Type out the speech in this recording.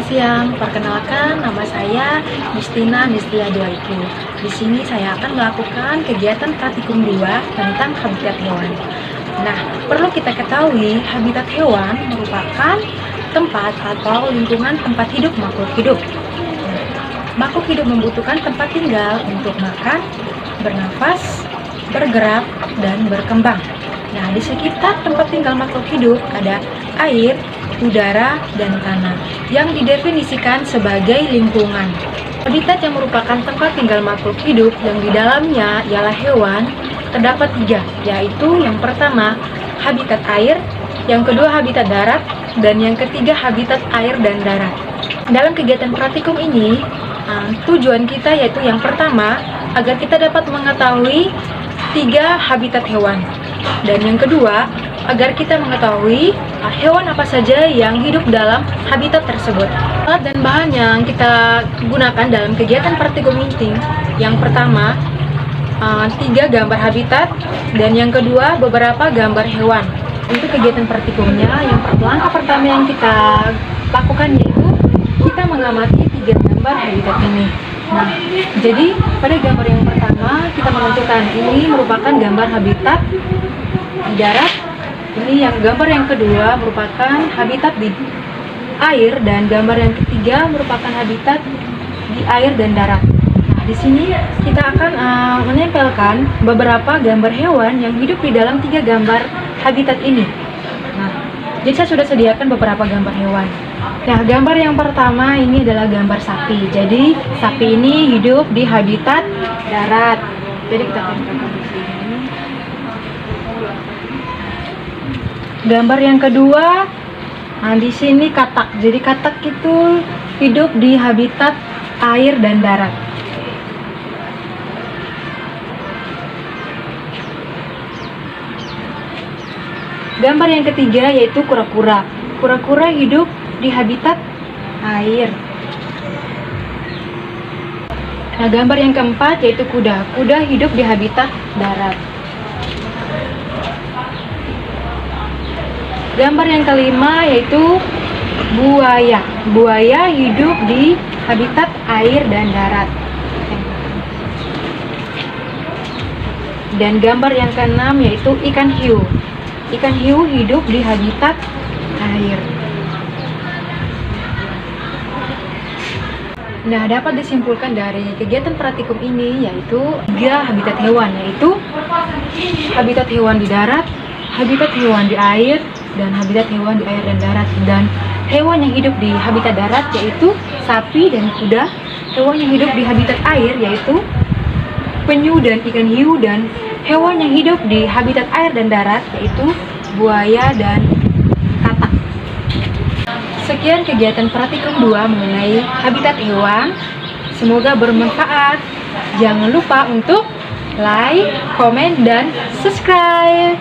siang. Perkenalkan, nama saya Justina Nistia Dwaiku. Di sini saya akan melakukan kegiatan praktikum 2 tentang habitat hewan. Nah, perlu kita ketahui, habitat hewan merupakan tempat atau lingkungan tempat hidup makhluk hidup. Makhluk hidup membutuhkan tempat tinggal untuk makan, bernafas, bergerak, dan berkembang. Nah, di sekitar tempat tinggal makhluk hidup ada air, udara, dan tanah yang didefinisikan sebagai lingkungan. Habitat yang merupakan tempat tinggal makhluk hidup yang di dalamnya ialah hewan terdapat 3, yaitu yang pertama habitat air, yang kedua habitat darat, dan yang ketiga habitat air dan darat. Dalam kegiatan praktikum ini, tujuan kita yaitu yang pertama agar kita dapat mengetahui 3 habitat hewan, dan yang kedua agar kita mengetahui hewan apa saja yang hidup dalam habitat tersebut. Alat dan bahan yang kita gunakan dalam kegiatan praktikum ini, yang pertama 3 gambar habitat, dan yang kedua beberapa gambar hewan. Untuk kegiatan praktikumnya, langkah pertama yang kita lakukan yaitu kita mengamati 3 gambar habitat ini. Nah, jadi pada gambar yang pertama kita menentukan ini merupakan gambar habitat di darat. Ini yang gambar yang kedua merupakan habitat di air, dan gambar yang ketiga merupakan habitat di air dan darat. Nah, di sini kita akan menempelkan beberapa gambar hewan yang hidup di dalam 3 gambar habitat ini. Nah, jadi saya sudah sediakan beberapa gambar hewan. Nah, gambar yang pertama ini adalah gambar sapi. Jadi, sapi ini hidup di habitat darat. Jadi kita tempelkan di sini. Gambar yang kedua, di sini katak. Jadi katak itu hidup di habitat air dan darat. Gambar yang ketiga yaitu kura-kura. Kura-kura hidup di habitat air. Nah, gambar yang keempat yaitu kuda. Kuda hidup di habitat darat. Gambar yang kelima yaitu buaya. Buaya hidup di habitat air dan darat. Dan gambar yang keenam yaitu ikan hiu. Ikan hiu hidup di habitat air. Nah, dapat disimpulkan dari kegiatan praktikum ini yaitu 3 habitat hewan, yaitu habitat hewan di darat, habitat hewan di air, dan habitat hewan di air dan darat. Dan hewan yang hidup di habitat darat yaitu sapi dan kuda. Hewan yang hidup di habitat air yaitu penyu dan ikan hiu, dan hewan yang hidup di habitat air dan darat yaitu buaya dan katak. Sekian kegiatan praktikum 2 mengenai habitat hewan. Semoga bermanfaat. Jangan lupa untuk like, komen, dan subscribe.